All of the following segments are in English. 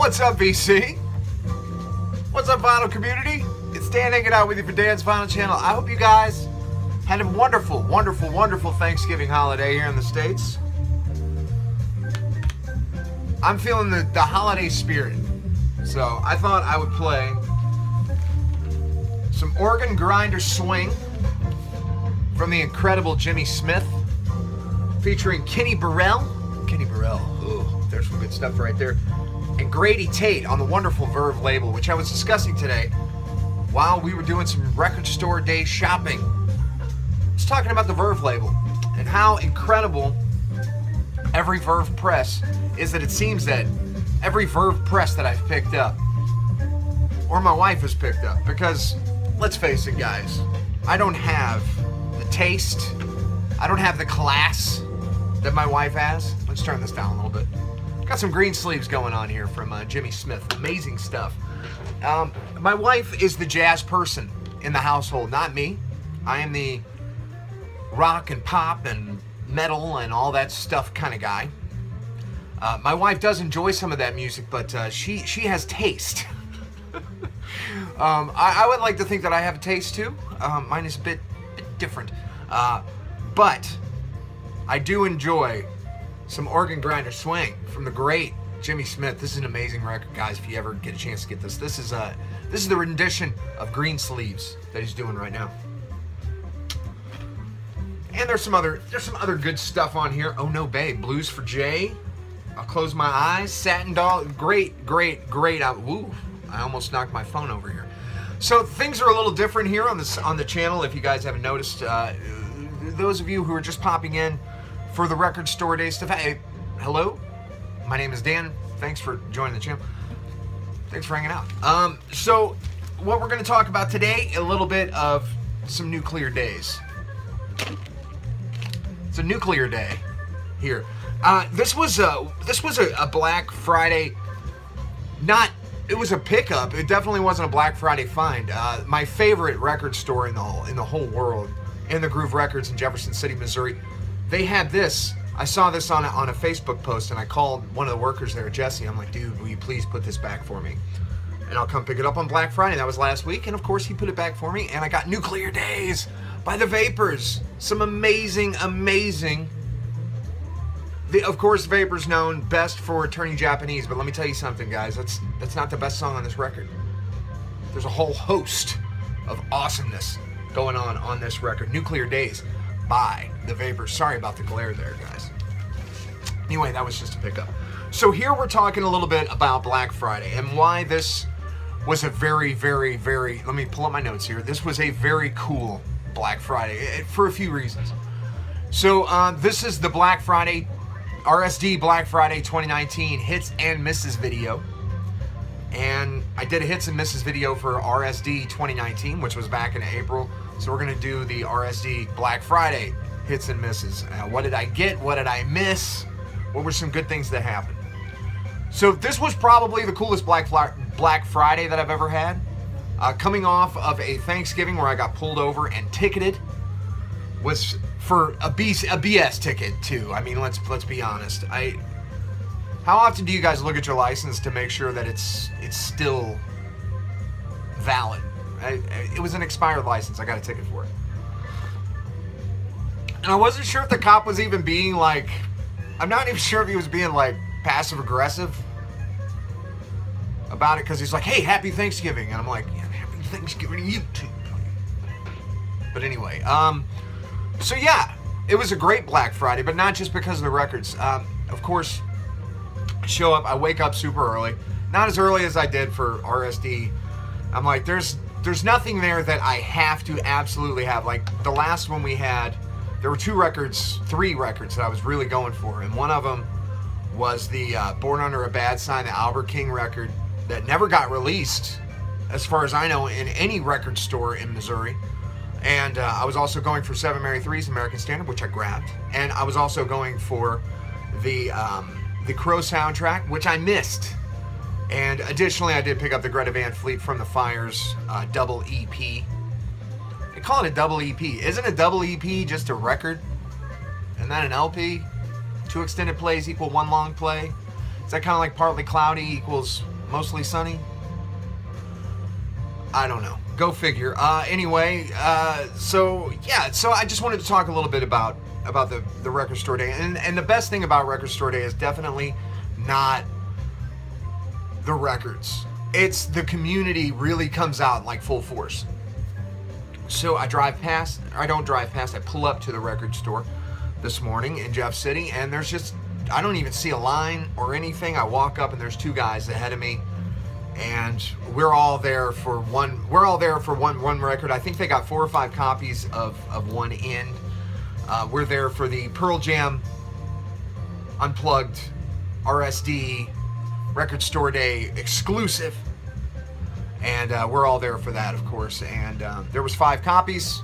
What's up, VC? What's up, Vinyl community? It's Dan hanging out with you for Dan's Vinyl channel. I hope you guys had a wonderful, wonderful, wonderful Thanksgiving holiday here in the States. I'm feeling the holiday spirit, so I thought I would play some organ grinder swing from the incredible Jimmy Smith, featuring Kenny Burrell. Ooh, there's some good stuff right there. And Grady Tate on the wonderful Verve label, which I was discussing today while we were doing some record store day shopping. I was talking about the Verve label and how incredible every Verve press is, that it seems that every Verve press that I've picked up, or my wife has picked up, because let's face it, guys, I don't have the taste, I don't have the class that my wife has. Let's turn this down a little bit. Got some green sleeves going on here from Jimmy Smith. Amazing stuff. My wife is the jazz person in the household, not me. I am the rock and pop and metal and all that stuff kind of guy. My wife does enjoy some of that music, but she has taste. I would like to think that I have a taste too. Mine is a bit different. But I do enjoy some organ grinder swing from the great Jimmy Smith. This is an amazing record, guys. If you ever get a chance to get this, this is the rendition of Green Sleeves that he's doing right now. And there's some other good stuff on here. Oh No Babe, Blues for Jay, I'll Close My Eyes, Satin Doll. Great. Woo! I almost knocked my phone over here. So things are a little different here on the channel. If you guys haven't noticed, those of you who are just popping in for the record store day stuff, hey, hello, my name is Dan. Thanks for joining the channel. Thanks for hanging out. So what we're going to talk about today, a little bit of some nuclear days. It's a nuclear day here. This was a Black Friday. It was a pickup. It definitely wasn't a Black Friday find. My favorite record store in the whole world, In the Groove Records in Jefferson City, Missouri. They had this. I saw this on a Facebook post, and I called one of the workers there, Jesse. I'm like, dude, will you please put this back for me? And I'll come pick it up on Black Friday. That was last week, and of course he put it back for me, and I got Nuclear Days by the Vapors. Some amazing. Of course, Vapors known best for turning Japanese, but let me tell you something, guys. That's not the best song on this record. There's a whole host of awesomeness going on this record. Nuclear Days by the Vapors. Sorry about the glare there, guys. Anyway, that was just a pickup. So here we're talking a little bit about Black Friday and why this was a very, let me pull up my notes here. This was a very cool Black Friday for a few reasons. So this is the Black Friday, RSD Black Friday 2019 hits and misses video. And I did a hits and misses video for RSD 2019, which was back in April. So we're going to do the RSD Black Friday hits and misses. What did I get? What did I miss? What were some good things that happened? So this was probably the coolest Black Friday that I've ever had. Coming off of a Thanksgiving where I got pulled over and ticketed, was for a BS ticket too. I mean, let's be honest. How often do you guys look at your license to make sure that it's still valid? It was an expired license. I got a ticket for it. And I wasn't sure if the cop was even being like, I'm not even sure if he was being like passive aggressive about it, because he's like, hey, happy Thanksgiving. And I'm like, yeah, happy Thanksgiving to you too. But anyway, so yeah, it was a great Black Friday, but not just because of the records. Of course, I show up, I wake up super early. Not as early as I did for RSD. I'm like, there's nothing there that I have to absolutely have. Like the last one we had, there were three records that I was really going for. And one of them was the Born Under a Bad Sign, the Albert King record that never got released, as far as I know, in any record store in Missouri. And I was also going for 7 Mary 3's American Standard, which I grabbed. And I was also going for the Crow soundtrack, which I missed. And additionally, I did pick up the Greta Van Fleet From the Fire's double EP. They call it a double EP. Isn't a double EP just a record? And then an LP? 2 extended plays equal 1 long play? Is that kind of like Partly Cloudy equals Mostly sunny. I don't know. Go figure. Anyway, so I just wanted to talk a little bit about the Record Store Day. And the best thing about Record Store Day is definitely not the records. It's the community really comes out in like full force. So I don't drive past, I pull up to the record store this morning in Jeff City, and I don't even see a line or anything. I walk up and there's two guys ahead of me, and we're all there for one record. I think they got 4 or 5 copies of one in. We're there for the Pearl Jam Unplugged RSD Record Store Day exclusive. And we're all there for that, of course. And there was 5 copies.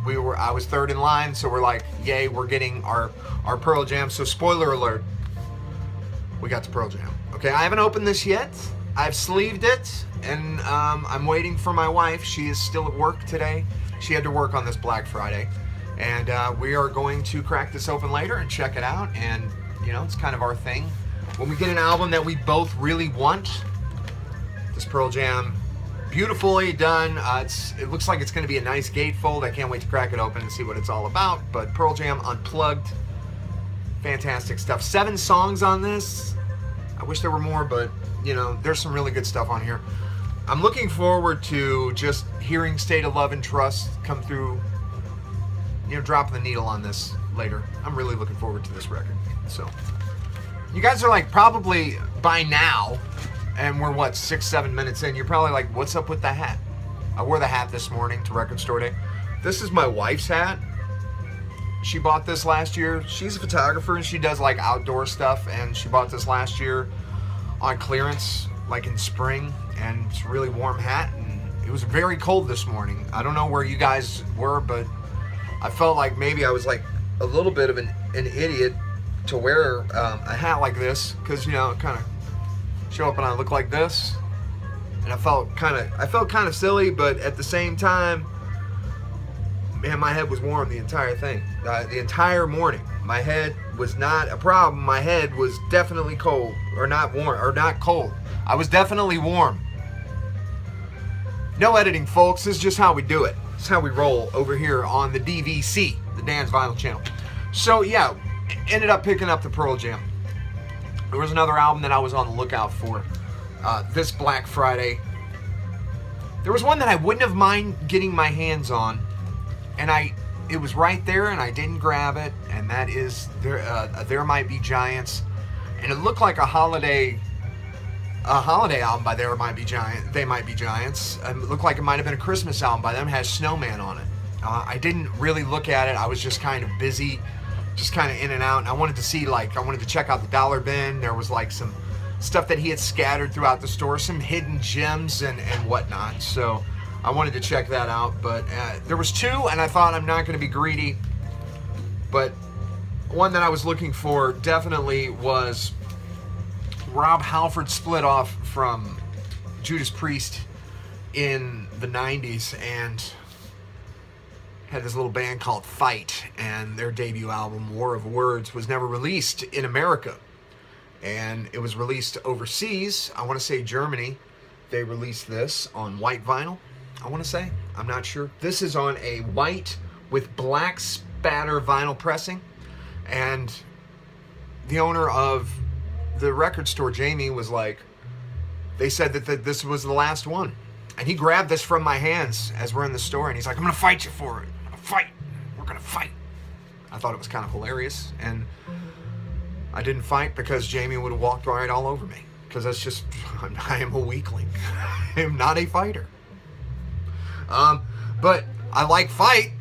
I was third in line, so we're like, yay, we're getting our Pearl Jam. So spoiler alert, we got the Pearl Jam. Okay, I haven't opened this yet. I've sleeved it, and I'm waiting for my wife. She is still at work today. She had to work on this Black Friday. And we are going to crack this open later and check it out. And, it's kind of our thing. When we get an album that we both really want, this Pearl Jam, beautifully done. It looks like it's going to be a nice gatefold. I can't wait to crack it open and see what it's all about. But Pearl Jam Unplugged, fantastic stuff. 7 songs on this. I wish there were more, but there's some really good stuff on here. I'm looking forward to just hearing State of Love and Trust come through, dropping the needle on this later. I'm really looking forward to this record. So you guys are like probably by now, and we're 6-7 minutes in, you're probably like, what's up with the hat? I wore the hat this morning to Record Store Day. This is my wife's hat. She bought this last year. She's a photographer and she does like outdoor stuff, and she bought this last year on clearance, like in spring, and it's a really warm hat, and it was very cold this morning. I don't know where you guys were, but I felt like maybe I was like a little bit of an idiot to wear a hat like this, because it kind of show up and I look like this, and I felt kind of silly, but at the same time, man, my head was warm the entire thing, the entire morning. My head was not a problem. My head was definitely cold, or not warm, or not cold. I was definitely warm. No editing, folks. This is just how we do it. It's how we roll over here on the DVC, the Dan's Vinyl Channel. So yeah, ended up picking up the Pearl Jam. There was another album that I was on the lookout for this Black Friday. There was one that I wouldn't have mind getting my hands on, and it was right there, and I didn't grab it, and that is There Might Be Giants, and it looked like a holiday album by They Might Be Giants. It looked like it might have been a Christmas album by them. It has Snowman on it. I didn't really look at it. I was just kind of busy, just kind of in and out, and I wanted to check out the dollar bin. There was like some stuff that he had scattered throughout the store, some hidden gems and whatnot, so I wanted to check that out. But there was 2, and I thought, I'm not going to be greedy, but one that I was looking for definitely was Rob Halford split off from Judas Priest in the 90s and had this little band called Fight, and their debut album, War of Words, was never released in America, and it was released overseas. I want to say Germany. They released this on white vinyl, I want to say. I'm not sure. This is on a white with black spatter vinyl pressing, and the owner of the record store, Jamie, was like, they said that this was the last one, and he grabbed this from my hands as we're in the store, and he's like, I'm gonna fight you for it. We're gonna fight. I thought it was kind of hilarious, and I didn't fight because Jamie would have walked right all over me, because that's just, I am a weakling. I am not a fighter. But I like Fight.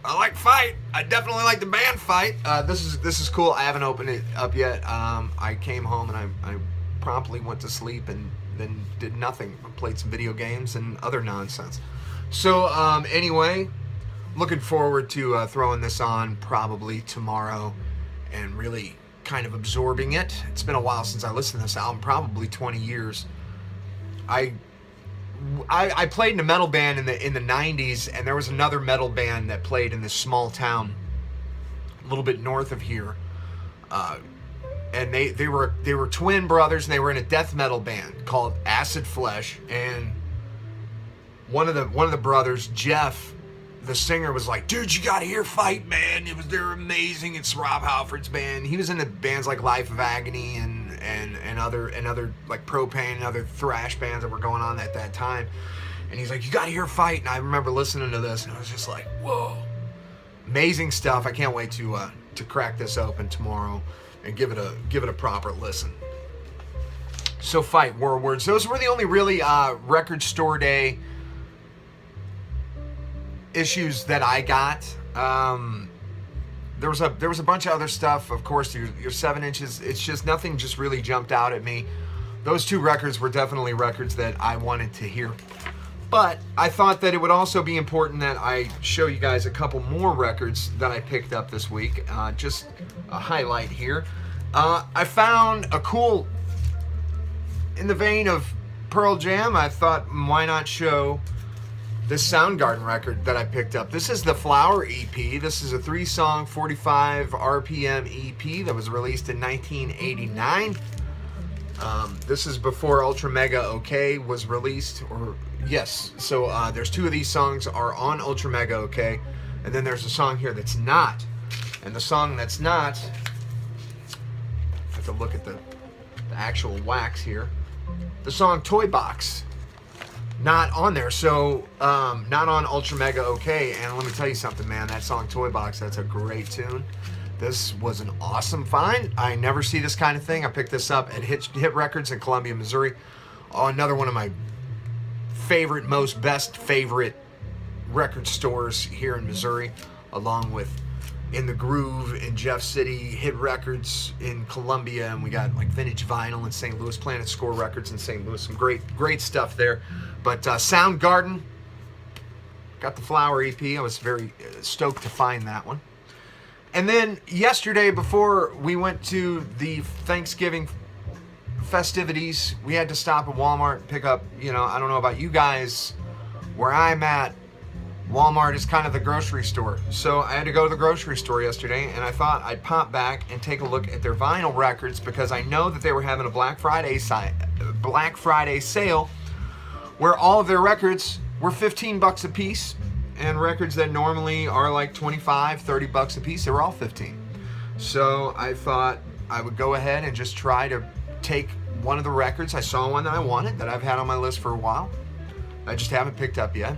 I definitely like the band Fight. This is cool. I haven't opened it up yet. I came home and I promptly went to sleep and then did nothing. I played some video games and other nonsense. So anyway, looking forward to throwing this on probably tomorrow and really kind of absorbing it. It's been a while since I listened to this album, probably 20 years. I played in a metal band in the 90s, and there was another metal band that played in this small town a little bit north of here and they were twin brothers, and they were in a death metal band called Acid Flesh. And one of the brothers, Jeff, the singer, was like, dude, you gotta hear Fight, man. They're amazing. It's Rob Halford's band. He was in the bands like Life of Agony and other like Propane and other thrash bands that were going on at that time. And he's like, you gotta hear Fight. And I remember listening to this, and I was just like, whoa, amazing stuff. I can't wait to crack this open tomorrow and give it a proper listen. So Fight, War Words. Those were the only really record store day issues that I got. There was a bunch of other stuff, of course. Your 7 inches. It's just nothing just really jumped out at me. Those 2 records were definitely records that I wanted to hear. But I thought that it would also be important that I show you guys a couple more records that I picked up this week. Just a highlight here. I found a cool, in the vein of Pearl Jam, I thought, why not show this Soundgarden record that I picked up. This is the Flower EP. This is a 3-song, 45 RPM EP that was released in 1989. This is before Ultra Mega OK was released, or yes. So there's 2 of these songs are on Ultra Mega OK, and then there's a song here that's not. And the song that's not, I have to look at the actual wax here. The song Toy Box, not on there. So not on Ultra Mega OK. And let me tell you something, man, that song Toy Box, that's a great tune. This was an awesome find. I never see this kind of thing. I picked this up at Hit Records in Columbia, Missouri. Another one of my best favorite record stores here in Missouri, along with In the Groove in Jeff City, Hit Records in Columbia, and we got like Vintage Vinyl in St. Louis, Planet Score Records in St. Louis. Some great stuff there. But Soundgarden, got the Flower EP. I was very stoked to find that one. And then yesterday, before we went to the Thanksgiving festivities, we had to stop at Walmart and pick up, I don't know about you guys, where I'm at, Walmart is kind of the grocery store. So I had to go to the grocery store yesterday, and I thought I'd pop back and take a look at their vinyl records, because I know that they were having a Black Friday sale where all of their records were $15 a piece, and records that normally are like $25, $30 a piece, they were all $15. So I thought I would go ahead and just try to take one of the records. I saw one that I wanted, that I've had on my list for a while. I just haven't picked up yet.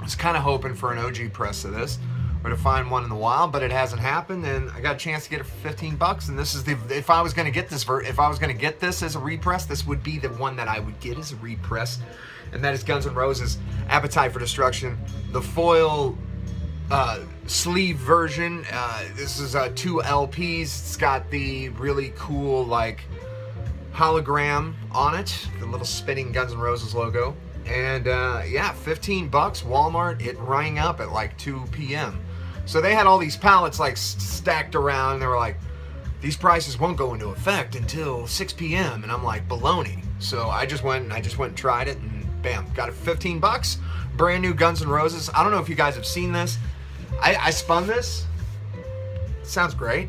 I was kind of hoping for an OG press of this, or to find one in the wild, but it hasn't happened, and I got a chance to get it for $15. And this is if I was going to get this as a repress, this would be the one that I would get as a repress, and that is Guns N' Roses' Appetite for Destruction, the foil sleeve version. This is 2 LPs. It's got the really cool like hologram on it, the little spinning Guns N' Roses logo. And yeah, $15, Walmart. It rang up at like 2 p.m. So they had all these pallets like stacked around, and they were like, these prices won't go into effect until 6 p.m. And I'm like, baloney. So I just went and tried it, and bam, got it for $15. Brand new Guns N' Roses. I don't know if you guys have seen this. I spun this. It sounds great.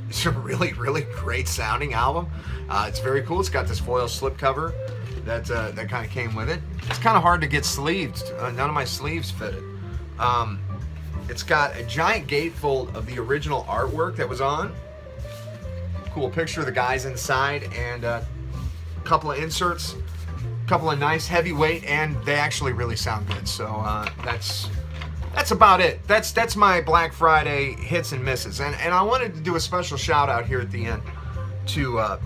It's a really great sounding album. It's very cool. It's got this foil slipcover that kind of came with it. It's kind of hard to get sleeved. None of my sleeves fit it. It's got a giant gatefold of the original artwork that was on. Cool picture of the guys inside, and a couple of inserts, a couple of nice heavyweight, and they actually really sound good. So that's about it. That's my Black Friday hits and misses. And I wanted to do a special shout out here at the end to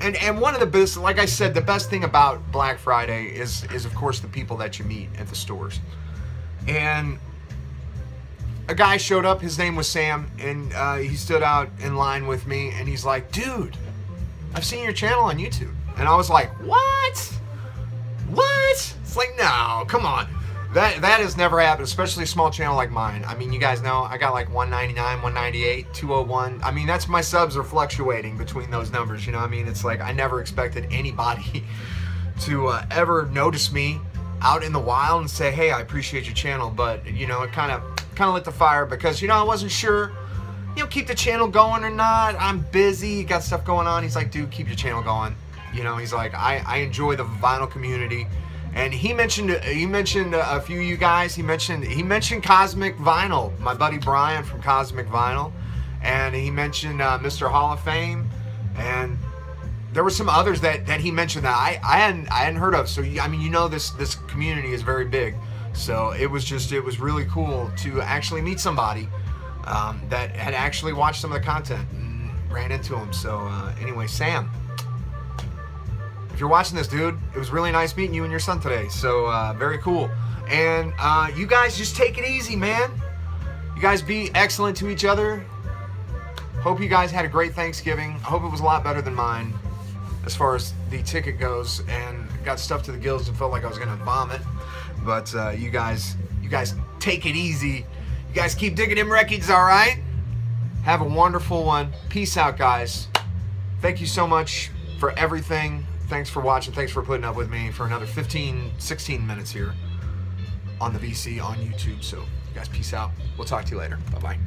and one of the best, like I said, the best thing about Black Friday is of course the people that you meet at the stores. And a guy showed up, his name was Sam, and he stood out in line with me, and he's like, dude, I've seen your channel on YouTube. And I was like, what? It's like, no, come on. That has never happened, especially a small channel like mine. I mean, you guys know I got like 199, 198, 201. I mean, that's, my subs are fluctuating between those numbers, you know what I mean? It's like I never expected anybody to ever notice me out in the wild and say, hey, I appreciate your channel. But, you know, it kind of lit the fire, because, you know, I wasn't sure keep the channel going or not. I'm busy, got stuff going on. He's like, dude, keep your channel going. He's like, I enjoy the vinyl community. And he mentioned a few of you guys. He mentioned Cosmic Vinyl, my buddy Brian from Cosmic Vinyl, and he mentioned Mr. Hall of Fame, and there were some others that he mentioned that I hadn't heard of. So this community is very big. So it was really cool to actually meet somebody that had actually watched some of the content and ran into him. So anyway, Sam, if you're watching this, dude, it was really nice meeting you and your son today. So very cool. And you guys just take it easy, man. You guys be excellent to each other. Hope you guys had a great Thanksgiving. I hope it was a lot better than mine as far as the ticket goes, and got stuffed to the gills and felt like I was gonna vomit. But you guys take it easy. You guys keep digging them Rekkids, all right? Have a wonderful one. Peace out, guys. Thank you so much for everything. Thanks for watching. Thanks for putting up with me for another 15, 16 minutes here on the VC on YouTube. So, you guys, peace out. We'll talk to you later. Bye-bye.